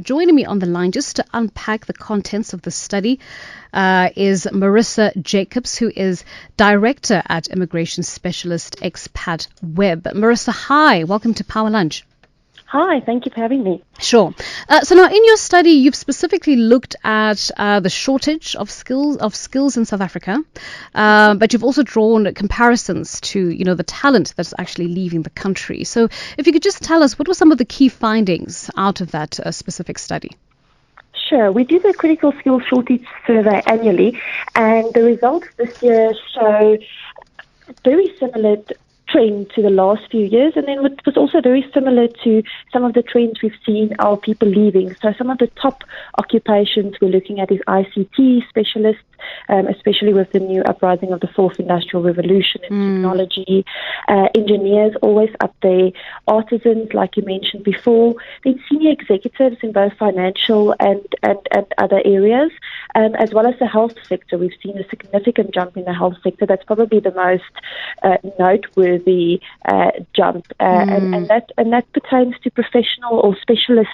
Joining me on the line just to unpack the contents of the study is Marisa Jacobs, who is Director at Immigration Specialist Xpatweb. Marisa, hi. Welcome to Power Lunch. Hi, thank you for having me. Sure. So now in your study, you've specifically looked at the shortage of skills in South Africa, but you've also drawn comparisons to, the talent that's actually leaving the country. So if you could just tell us, what were some of the key findings out of that specific study? Sure. We do the critical skills shortage survey annually, and the results this year show very similar trend to the last few years, and then it was also very similar to some of the trends we've seen of people leaving. So some of the top occupations we're looking at is ICT specialists, especially with the new uprising of the fourth industrial revolution and technology. Engineers always up there, artisans like you mentioned before, then senior executives in both financial and other areas, as well as the health sector. We've seen a significant jump in the health sector. That's probably the most noteworthy jump, and that pertains to professional or specialist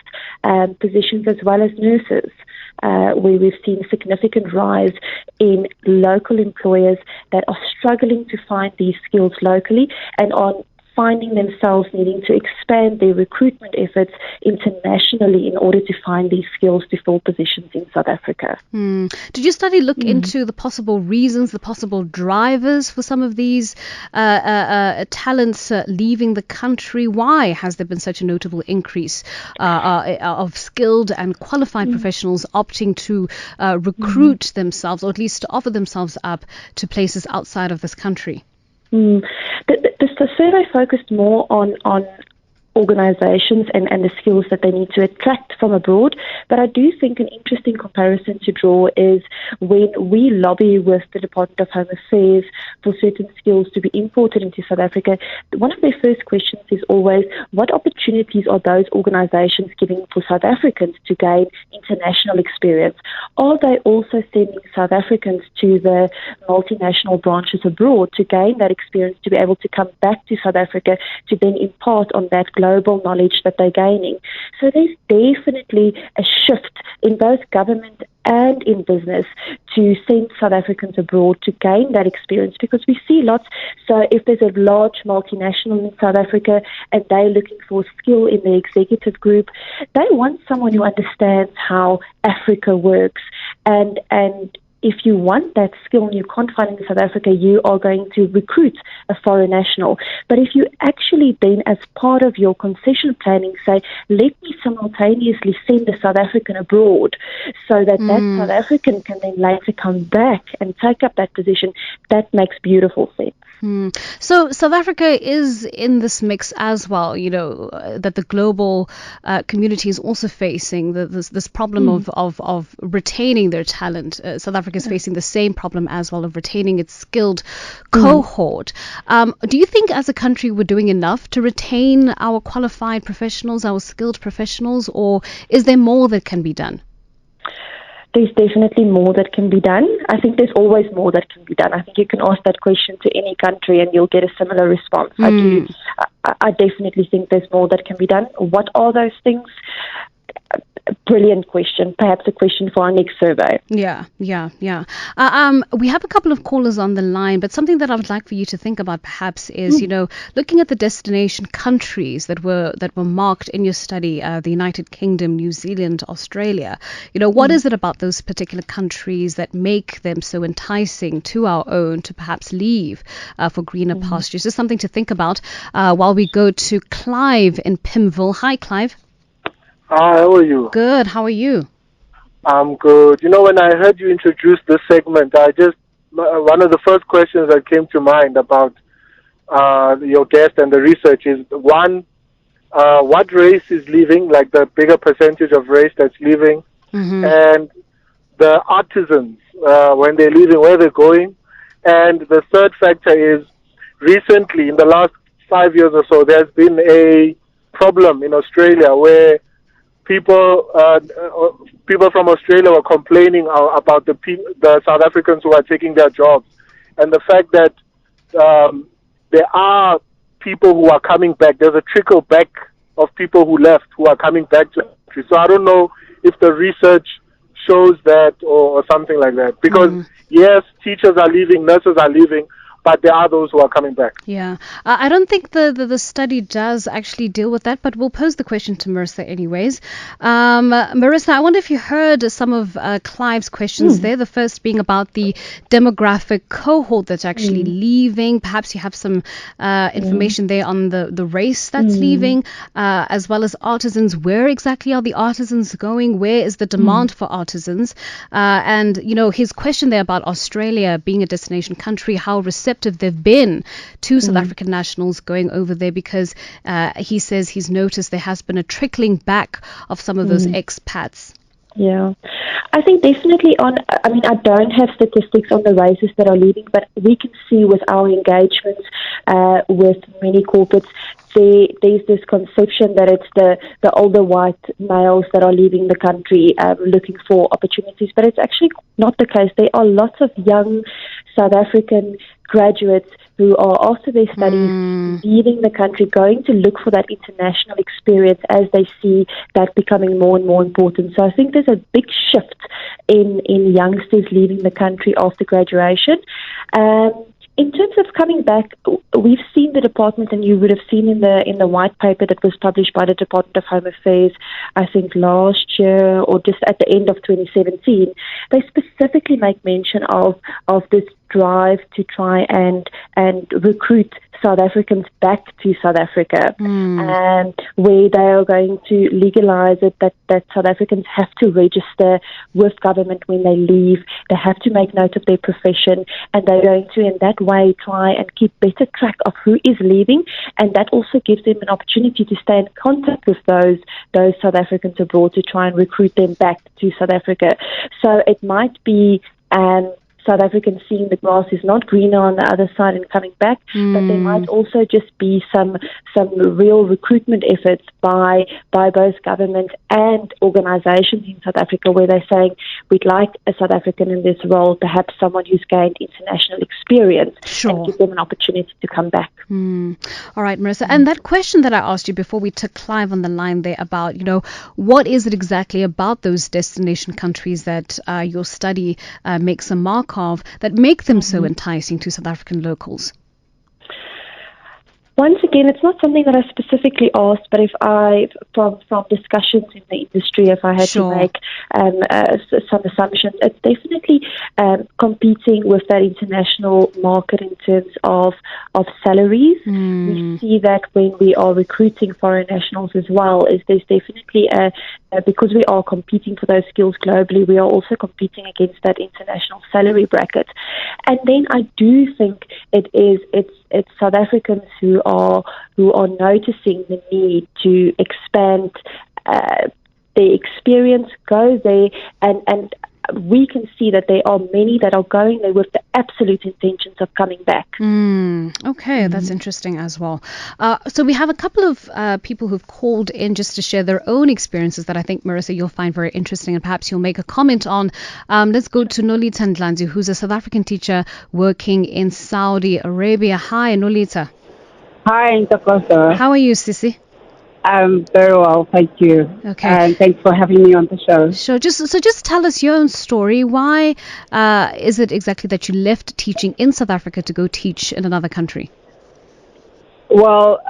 positions as well as nurses, where we've seen a significant rise in local employers that are struggling to find these skills locally and on finding themselves needing to expand their recruitment efforts internationally in order to find these skills to fill positions in South Africa. Did your study look into the possible reasons, the possible drivers for some of these talents leaving the country? Why has there been such a notable increase of skilled and qualified professionals opting to recruit themselves, or at least to offer themselves up to places outside of this country? The survey focused more on organizations and the skills that they need to attract from abroad. But I do think an interesting comparison to draw is when we lobby with the Department of Home Affairs for certain skills to be imported into South Africa, one of their first questions is always, what opportunities are those organizations giving for South Africans to gain international experience? Are they also sending South Africans to the multinational branches abroad to gain that experience, to be able to come back to South Africa to then impart on that global knowledge that they're gaining? So there's definitely a shift in both government and in business to send South Africans abroad to gain that experience, because we see lots. So if there's a large multinational in South Africa and they're looking for skill in the executive group, they want someone who understands how Africa works, and if you want that skill and you can't find it in South Africa, you are going to recruit a foreign national. But if you actually then, as part of your concession planning, say, let me simultaneously send a South African abroad so that that South African can then later come back and take up that position, that makes beautiful sense. So South Africa is in this mix as well, that the global community is also facing this problem of retaining their talent. South Africa is facing the same problem as well of retaining its skilled cohort. Do you think as a country we're doing enough to retain our qualified professionals, our skilled professionals, or is there more that can be done? There's definitely more that can be done. I think there's always more that can be done. I think you can ask that question to any country and you'll get a similar response. I definitely think there's more that can be done. What are those things? Brilliant question. Perhaps a question for our next survey. Yeah. We have a couple of callers on the line, but something that I would like for you to think about perhaps is, looking at the destination countries that were marked in your study, the United Kingdom, New Zealand, Australia. What is it about those particular countries that make them so enticing to our own to perhaps leave for greener pastures? Just something to think about while we go to Clive in Pimville. Hi, Clive. Hi, how are you? Good. How are you? I'm good. When I heard you introduce this segment, one of the first questions that came to mind about your guest and the research is, one, what race is leaving, like the bigger percentage of race that's leaving, and the artisans, when they're leaving, where they're going. And the third factor is, recently, in the last 5 years or so, there's been a problem in Australia where people from Australia were complaining about the South Africans who are taking their jobs, and the fact that there are people who are coming back. There's a trickle back of people who left who are coming back to the country. So I don't know if the research shows that or something like that. Because, yes, teachers are leaving, nurses are leaving, but there are those who are coming back. Yeah, I don't think the study does actually deal with that, but we'll pose the question to Marisa anyways. Marisa, I wonder if you heard some of Clive's questions there, the first being about the demographic cohort that's actually leaving. Perhaps you have some information there on the race that's leaving, as well as artisans. Where exactly are the artisans going? Where is the demand for artisans? And, you know, his question there about Australia being a destination country, how receptive they've been to South African nationals going over there, because he says he's noticed there has been a trickling back of some of those expats. Yeah, I think definitely I don't have statistics on the races that are leaving, but we can see with our engagements with many corporates, there's this conception that it's the older white males that are leaving the country looking for opportunities, but it's actually not the case. There are lots of young South African graduates who are, after their studies, leaving the country, going to look for that international experience as they see that becoming more and more important. So I think there's a big shift in youngsters leaving the country after graduation. In terms of coming back, we've seen the department, and you would have seen in the white paper that was published by the Department of Home Affairs, I think last year or just at the end of 2017, they specifically make mention of this drive to try and recruit South Africans back to South Africa, and where they are going to legalize it, that South Africans have to register with government when they leave. They have to make note of their profession, and they're going to, in that way, try and keep better track of who is leaving, and that also gives them an opportunity to stay in contact with those South Africans abroad to try and recruit them back to South Africa. So it might be South Africans seeing the grass is not greener on the other side and coming back, but there might also just be some real recruitment efforts by both government and organizations in South Africa, where they're saying, we'd like a South African in this role, perhaps someone who's gained international experience, and give them an opportunity to come back. All right, Marisa. And that question that I asked you before we took Clive on the line there about, you know, what is it exactly about those destination countries that your study makes a mark of that make them so enticing to South African locals? Once again, it's not something that I specifically asked, but if from discussions in the industry, if I had to make some assumptions, it's definitely competing with that international market in terms of salaries. We see that when we are recruiting foreign nationals as well, is there's definitely because we are competing for those skills globally, we are also competing against that international salary bracket. And then I do think it's South Africans who are noticing the need to expand their experience, go there, and we can see that there are many that are going there with the absolute intentions of coming back. Okay, that's interesting as well. So we have a couple of people who've called in just to share their own experiences that I think, Marisa, you'll find very interesting, and perhaps you'll make a comment on. Let's go to Nolita Ndlanzi, who's a South African teacher working in Saudi Arabia. Hi, Nolita. Hi, Ntokozo. How are you, Sissy? I'm very well, thank you. Okay. And thanks for having me on the show. Sure. Just tell us your own story. Why is it exactly that you left teaching in South Africa to go teach in another country? Well,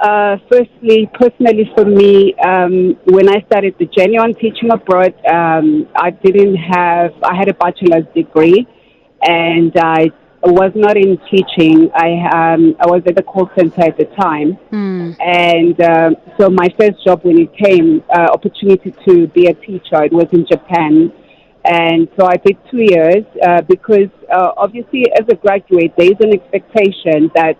firstly, personally for me, when I started the journey on teaching abroad, I had a bachelor's degree, and I was not in teaching. I was at the call center at the time, and so my first job when it came, opportunity to be a teacher, it was in Japan, and so I did 2 years because obviously as a graduate there is an expectation that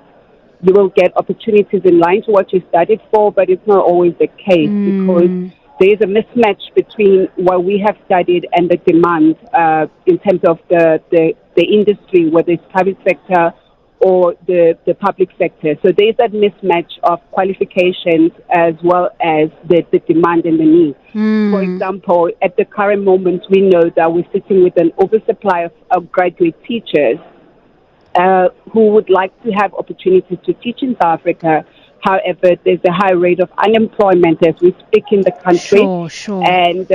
you will get opportunities in line to what you studied for, but it's not always the case because there is a mismatch between what we have studied and the demand in terms of the industry, whether it's private sector or the public sector. So there is that mismatch of qualifications as well as the demand and the need. For example, at the current moment, we know that we're sitting with an oversupply of graduate teachers who would like to have opportunities to teach in South Africa, However, there's a high rate of unemployment as we speak in the country, Sure. and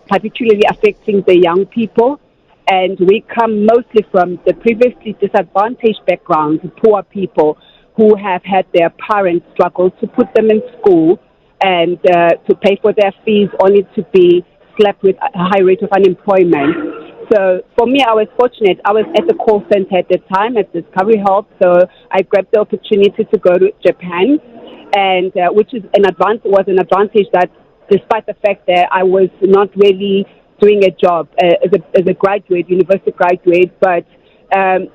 particularly affecting the young people. And we come mostly from the previously disadvantaged backgrounds, poor people who have had their parents struggle to put them in school and to pay for their fees, only to be slapped with a high rate of unemployment. So for me, I was fortunate. I was at the call center at the time at Discovery Health, so I grabbed the opportunity to go to Japan, and which is was an advantage that, despite the fact that I was not really doing a job as a graduate, university graduate, but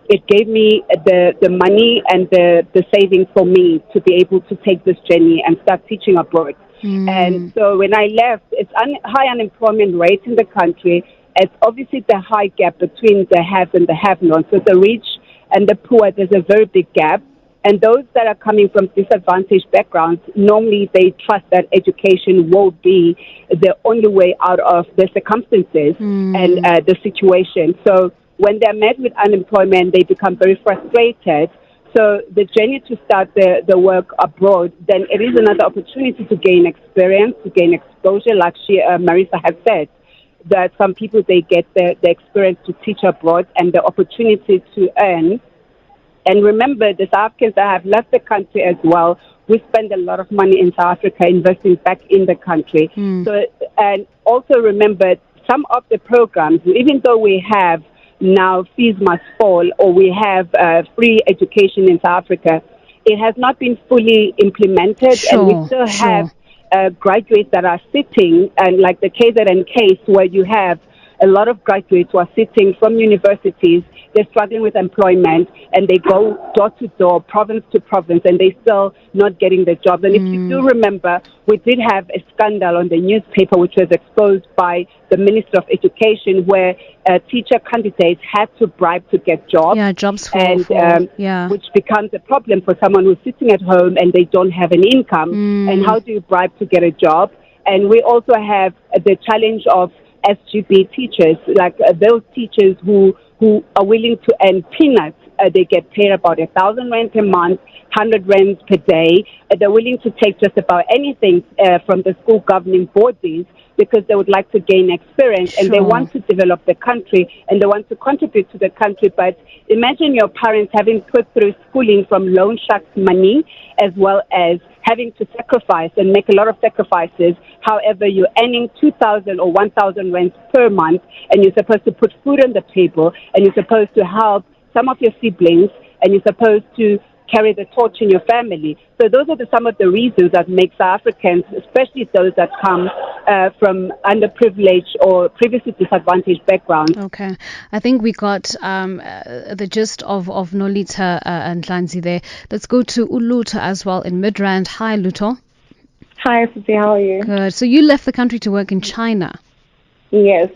it gave me the money and the savings for me to be able to take this journey and start teaching abroad. And so when I left, it's high unemployment rate in the country. It's obviously the high gap between the haves and the have-nots. So the rich and the poor, there's a very big gap. And those that are coming from disadvantaged backgrounds, normally they trust that education will be the only way out of the circumstances and the situation. So when they're met with unemployment, they become very frustrated. So the journey to start the work abroad, then it is another opportunity to gain experience, to gain exposure, like Marisa has said, that some people, they get the experience to teach abroad and the opportunity to earn. And remember, the South Africans that have left the country as well, we spend a lot of money in South Africa investing back in the country. So, and also remember, some of the programs, even though we have now fees must fall, or we have free education in South Africa, it has not been fully implemented, and we still have graduates that are sitting, and like the KZN case, where you have a lot of graduates who are sitting from universities, they're struggling with employment, and they go door to door, province to province, and they're still not getting the job. And if you do remember, we did have a scandal on the newspaper which was exposed by the Minister of Education, where teacher candidates had to bribe to get jobs. Yeah, jobs which becomes a problem for someone who's sitting at home and they don't have an income. And how do you bribe to get a job? And we also have the challenge of SGB teachers, like those teachers who are willing to earn peanuts. They get paid about 1,000 rand per month, 100 rand per day. They're willing to take just about anything from the school governing bodies because they would like to gain experience and they want to develop the country and they want to contribute to the country. But imagine your parents having put through schooling from loan sharks money, as well as having to sacrifice and make a lot of sacrifices. However, you're earning 2,000 or 1,000 rand per month, and you're supposed to put food on the table, and you're supposed to help some of your siblings, and you're supposed to carry the torch in your family. So those are some of the reasons that make South Africans, especially those that come from underprivileged or previously disadvantaged backgrounds. Okay. I think we got the gist of Nolita and Lanzi there. Let's go to Uluto as well in Midrand. Hi, Luto. Hi, Susie. How are you? Good. So you left the country to work in China. Yes.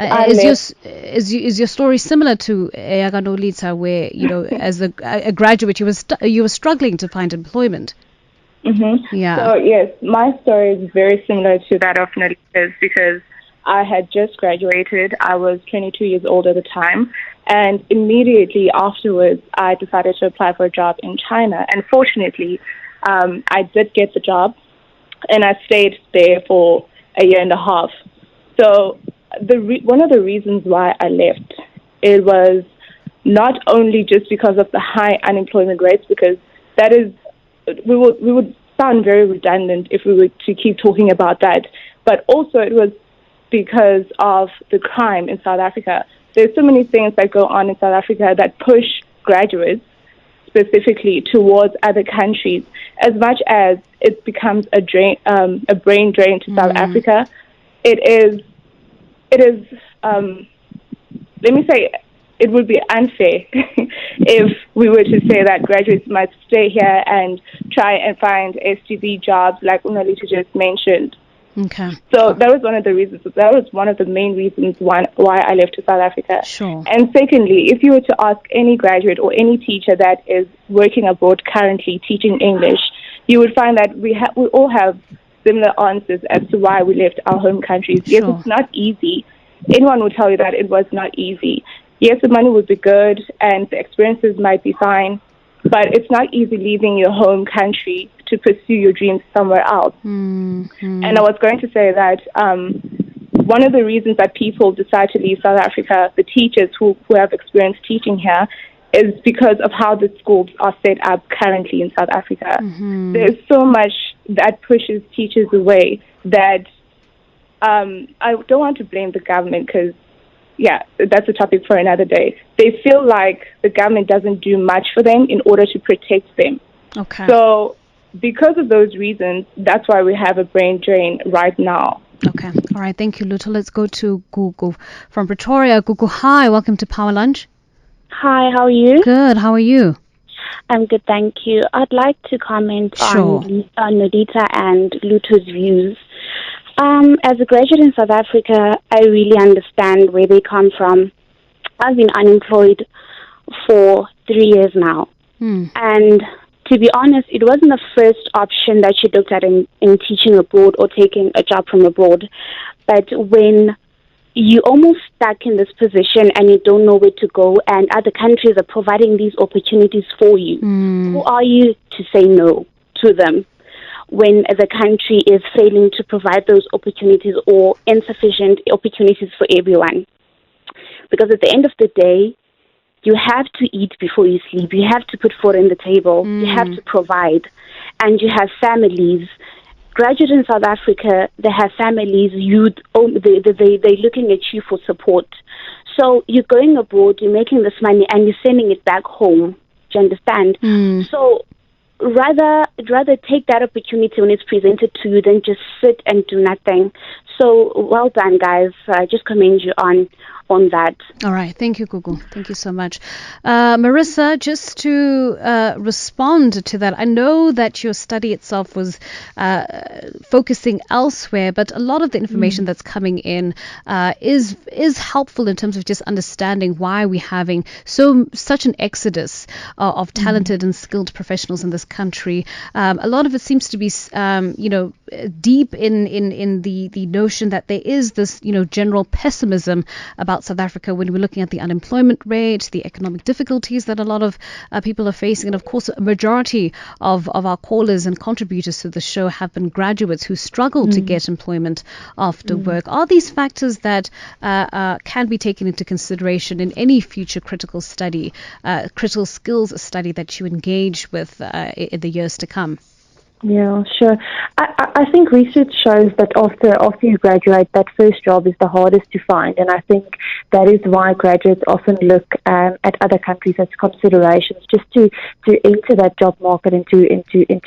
Is your story similar to Nolita, where, you know, as a graduate, you were struggling to find employment? Mm-hmm. Yeah. So yes, my story is very similar to that of Nolita's because I had just graduated. I was 22 years old at the time, and immediately afterwards, I decided to apply for a job in China. And fortunately, I did get the job, and I stayed there for a year and a half. So one of the reasons why I left, it was not only just because of the high unemployment rates, because that is, we would sound very redundant if we were to keep talking about that, but also it was because of the crime in South Africa. There's so many things that go on in South Africa that push graduates specifically towards other countries. As much as it becomes a brain drain to South Africa, it is, let me say, it would be unfair if we were to say that graduates must stay here and try and find SGB jobs like Unalita just mentioned. Okay. So that was one of the reasons. That was one of the main reasons why I left to South Africa. Sure. And secondly, if you were to ask any graduate or any teacher that is working abroad currently teaching English, you would find that we all have similar answers as to why we left our home countries. Yes, it's not easy. Anyone would tell you that it was not easy. Yes, the money would be good and the experiences might be fine, but it's not easy leaving your home country to pursue your dreams somewhere else. Mm-hmm. And I was going to say that one of the reasons that people decide to leave South Africa, the teachers who have experience teaching here, is because of how the schools are set up currently in South Africa. Mm-hmm. There's so much that pushes teachers away that I don't want to blame the government because, yeah, that's a topic for another day. They feel like the government doesn't do much for them in order to protect them. Okay. So because of those reasons, that's why we have a brain drain right now. Okay. All right. Thank you, Luto. Let's go to Gugu from Pretoria. Gugu, hi. Welcome to Power Lunch. Hi, how are you? Good. How are you? I'm good, thank you. I'd like to comment Sure. on Nodita and Luto's views. As a graduate in South Africa, I really understand where they come from. I've been unemployed for 3 years now. And to be honest, it wasn't the first option that she looked at in teaching abroad or taking a job from abroad. But when you almost stuck in this position and you don't know where to go and other countries are providing these opportunities for you, who are you to say no to them when the country is failing to provide those opportunities or insufficient opportunities for everyone? Because at the end of the day, you have to eat before you sleep. You have to put food on the table. You have to provide. And you have families. Graduates in South Africa, they have families. They're looking at you for support. So you're going abroad, you're making this money, and you're sending it back home. Do you understand? So rather take that opportunity when it's presented to you than just sit and do nothing. So well done, guys. I just commend you on that. All right. Thank you, Google. Thank you so much. Marisa, just to respond to that, I know that your study itself was focusing elsewhere, but a lot of the information that's coming in is helpful in terms of just understanding why we're having such an exodus of talented and skilled professionals in this country. A lot of it seems to be, deep in the notion that there is this, general pessimism about South Africa when we're looking at the unemployment rate, the economic difficulties that a lot of people are facing. And of course, a majority of our callers and contributors to the show have been graduates who struggle to get employment after work. Are these factors that can be taken into consideration in any future critical skills study that you engage with in the years to come? Yeah, sure. I think research shows that after you graduate, that first job is the hardest to find, and I think that is why graduates often look at other countries as considerations, just to enter that job market and to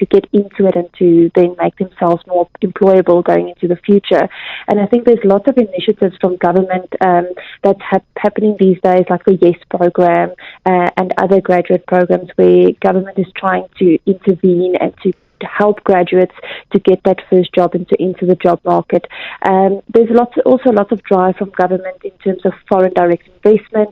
get into it and to then make themselves more employable going into the future. And I think there's lots of initiatives from government that's happening these days, like the YES program and other graduate programs where government is trying to intervene and to help graduates to get that first job and to enter the job market. There's also lots of drive from government in terms of foreign direct investment,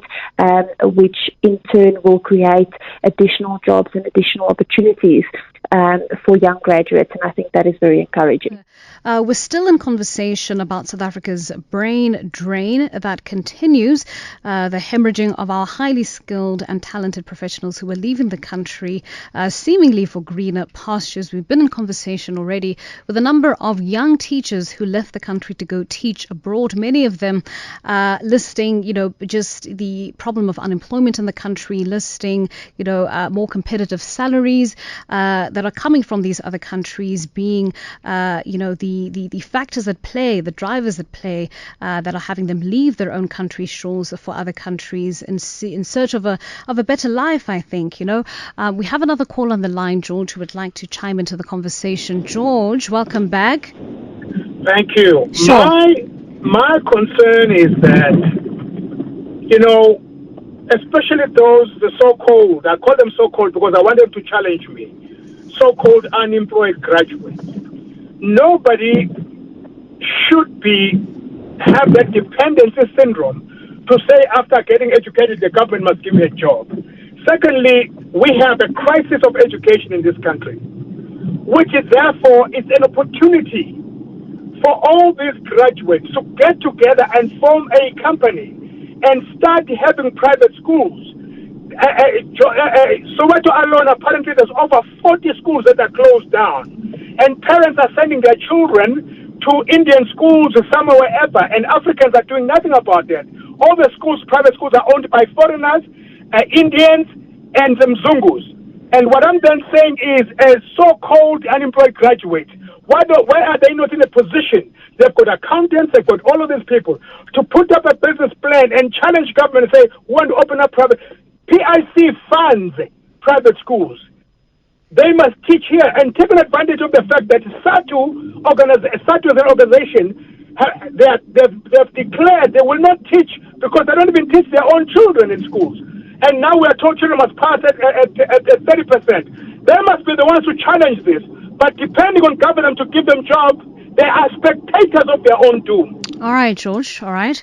which in turn will create additional jobs and additional opportunities for young graduates, and I think that is very encouraging. We're still in conversation about South Africa's brain drain that continues, the hemorrhaging of our highly skilled and talented professionals who are leaving the country seemingly for greener pastures. We've been in conversation already with a number of young teachers who left the country to go teach abroad, many of them listing, just the problem of unemployment in the country, listing, more competitive salaries that are coming from these other countries, being, the factors at play, the drivers at play that are having them leave their own country shores for other countries in search of a better life, I think. We have another call on the line, George, who would like to chime into the conversation. George, welcome back. Thank you. Sure. My concern is that, especially the so-called, I call them so-called because I want them to challenge me, so-called unemployed graduates. Nobody should have that dependency syndrome to say after getting educated, the government must give me a job. Secondly, we have a crisis of education in this country, which is therefore it's an opportunity for all these graduates to get together and form a company and start having private schools. Soweto alone, apparently there's over 40 schools that are closed down. And parents are sending their children to Indian schools or somewhere wherever, and Africans are doing nothing about that. All the schools, private schools, are owned by foreigners, Indians, and Mzungus. And what I'm then saying is, as so-called unemployed graduates, why are they not in a position? They've got accountants, they've got all of these people to put up a business plan and challenge government and say, we want to open up private. PIC funds private schools. They must teach here and taking advantage of the fact that SATU as an organization, they've declared they will not teach because they don't even teach their own children in schools. And now we are told children must pass at 30%. They must be the ones who challenge this. But depending on government to give them jobs, they are spectators of their own doom. All right, George. All right.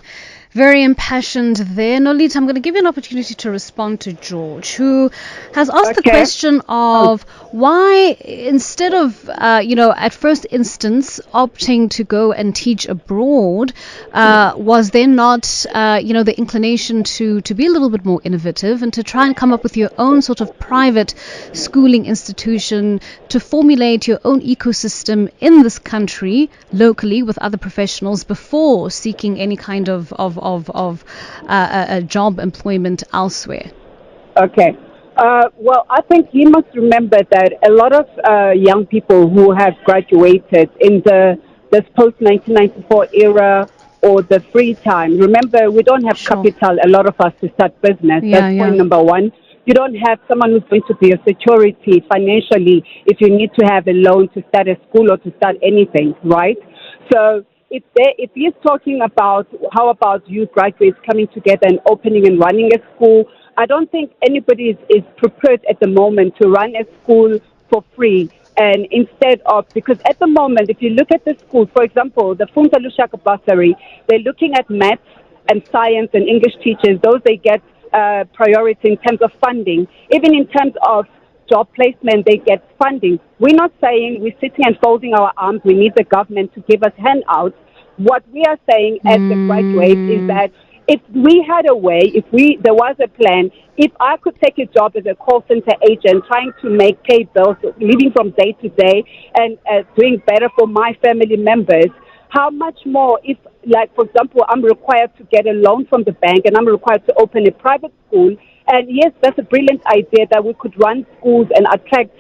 Very impassioned there. Nolita, I'm going to give you an opportunity to respond to George, who has asked the question of why, instead of, at first instance, opting to go and teach abroad, was there not, the inclination to be a little bit more innovative and to try and come up with your own sort of private schooling institution to formulate your own ecosystem in this country, locally, with other professionals before seeking any kind of job employment elsewhere? Okay. Well, I think you must remember that a lot of young people who have graduated in this post-1994 era or the free time, remember, we don't have capital, a lot of us, to start business. That's point number one. You don't have someone who's going to be a security financially if you need to have a loan to start a school or to start anything, right? So if he's talking about how about youth graduates coming together and opening and running a school, I don't think anybody is prepared at the moment to run a school for free. And instead of, because at the moment, if you look at the schools, for example, the Funda Lushaka bursary, they're looking at maths and science and English teachers. Those they get priority in terms of funding. Even in terms of job placement, they get funding. We're not saying we're sitting and folding our arms. We need the government to give us handouts. What we are saying as the graduates is that if we had a way, there was a plan, if I could take a job as a call center agent, trying to pay bills, living from day to day, and doing better for my family members, how much more if, like, for example, I'm required to get a loan from the bank and I'm required to open a private school. And yes, that's a brilliant idea that we could run schools and attract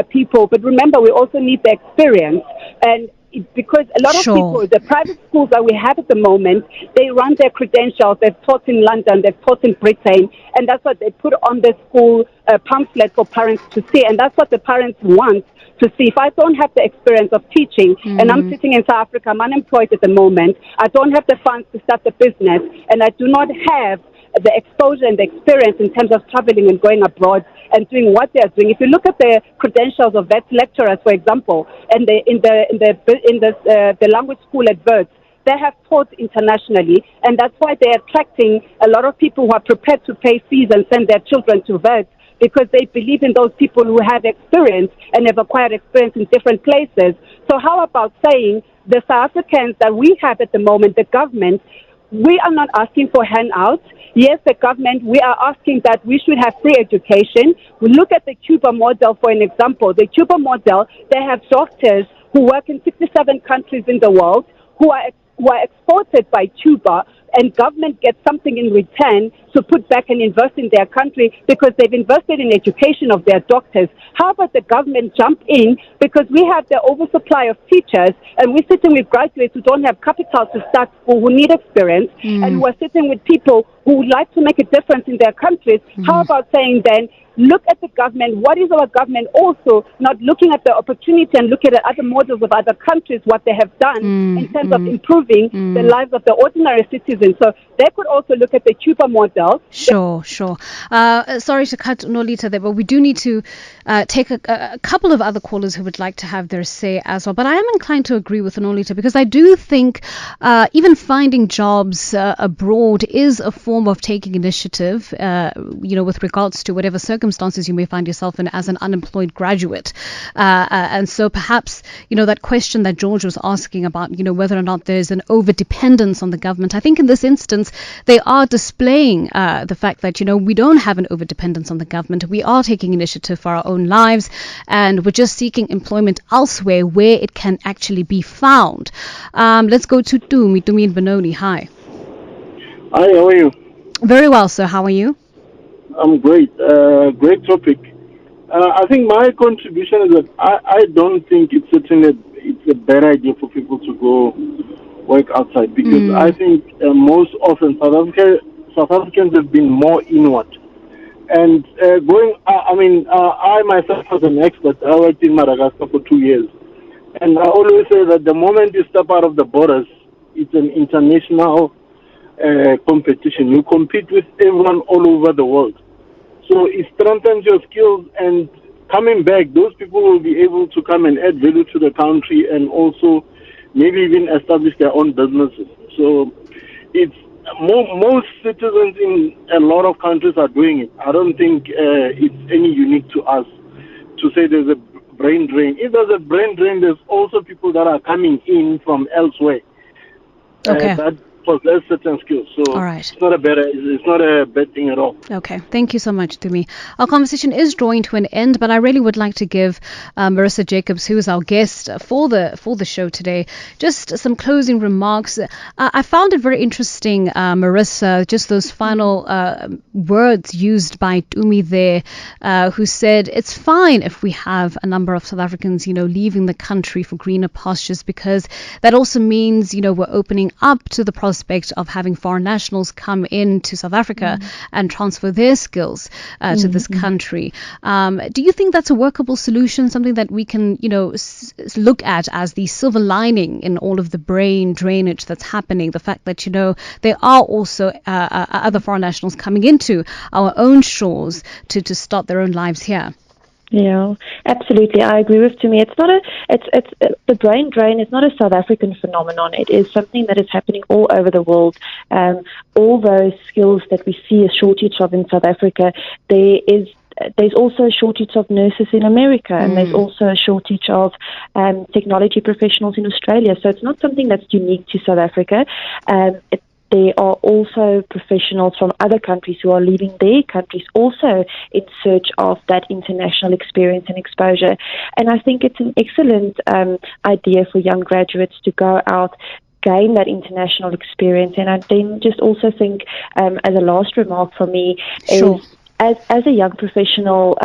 people. But remember, we also need the experience. And because a lot of people, the private schools that we have at the moment, they run their credentials. They've taught in London, they've taught in Britain, and that's what they put on the school pamphlet for parents to see. And that's what the parents want to see. If I don't have the experience of teaching, and I'm sitting in South Africa, I'm unemployed at the moment, I don't have the funds to start the business, and I do not have the exposure and the experience in terms of traveling and going abroad and doing what they are doing. If you look at the credentials of vet lecturers, for example, and in the language school at Wits, they have taught internationally, and that's why they're attracting a lot of people who are prepared to pay fees and send their children to Wits, because they believe in those people who have experience and have acquired experience in different places. So how about saying the South Africans that we have at the moment, the government, we are not asking for handouts. Yes, the government, we are asking that we should have free education. We look at the Cuba model, for an example. The Cuba model, they have doctors who work in 67 countries in the world who are exported by Cuba, and government gets something in return to put back and invest in their country because they've invested in education of their doctors. How about the government jump in, because we have the oversupply of teachers and we're sitting with graduates who don't have capital to start school, who need experience, and we're sitting with people who would like to make a difference in their countries. How about saying then, look at the government. What is our government also not looking at the opportunity and looking at other models of other countries, what they have done in terms of improving the lives of the ordinary citizens? So they could also look at the Cuba model. Sure. Sorry to cut Nolita there, but we do need to take a couple of other callers who would like to have their say as well. But I am inclined to agree with Nolita, because I do think even finding jobs abroad is a form of taking initiative, with regards to whatever circumstances you may find yourself in as an unemployed graduate. And so perhaps, that question that George was asking about, whether or not there's an over-dependence on the government, I think in this instance, they are displaying the fact that, we don't have an overdependence on the government. We are taking initiative for our own lives, and we're just seeking employment elsewhere where it can actually be found. Let's go to Tumi in Benoni. Hi. Hi, how are you? Very well, sir. How are you? I'm great. Great topic. I think my contribution is that I don't think it's a bad idea for people to go work outside, because I think most often South Africans have been more inward. And I myself was an expert. I worked in Madagascar for 2 years. And I always say that the moment you step out of the borders, it's an international competition. You compete with everyone all over the world. So it strengthens your skills, and coming back, those people will be able to come and add value to the country, and also maybe even establish their own businesses. So it's most citizens in a lot of countries are doing it. I don't think it's any unique to us to say there's a brain drain. If there's a brain drain, there's also people that are coming in from elsewhere that possess certain skills. So all right. It's not a bad thing at all. Okay, thank you so much, Tumi. Our conversation is drawing to an end, but I really would like to give Marisa Jacobs, who is our guest for the show today, just some closing remarks. I found it very interesting, Marisa, just those final words used by Tumi there, who said it's fine if we have a number of South Africans, leaving the country for greener pastures, because that also means, we're opening up to the prospect of having foreign nationals come into South Africa and transfer their skills to this country. Do you think that's a workable solution, something that we can, look at as the silver lining in all of the brain drainage that's happening? The fact that, there are also other foreign nationals coming into our own shores to start their own lives here. Yeah, absolutely. I agree with Tumi. The brain drain is not a South African phenomenon. It is something that is happening all over the world. All those skills that we see a shortage of in South Africa, there's also a shortage of nurses in America, and there's also a shortage of technology professionals in Australia. So it's not something that's unique to South Africa. There are also professionals from other countries who are leaving their countries also in search of that international experience and exposure. And I think it's an excellent idea for young graduates to go out, gain that international experience. And I then just also think, as a last remark from me, is as a young professional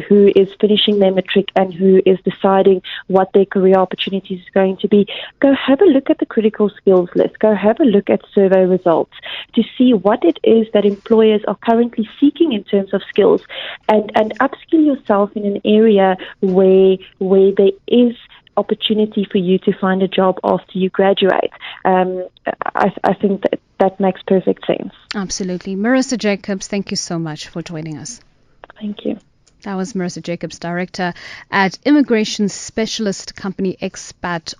who is finishing their matric and who is deciding what their career opportunities is going to be, go have a look at the critical skills list. Go have a look at survey results to see what it is that employers are currently seeking in terms of skills, and upskill yourself in an area where there is opportunity for you to find a job after you graduate. I think that makes perfect sense. Absolutely. Marisa Jacobs, thank you so much for joining us. Thank you. That was Marisa Jacobs, director at immigration specialist company Xpatweb.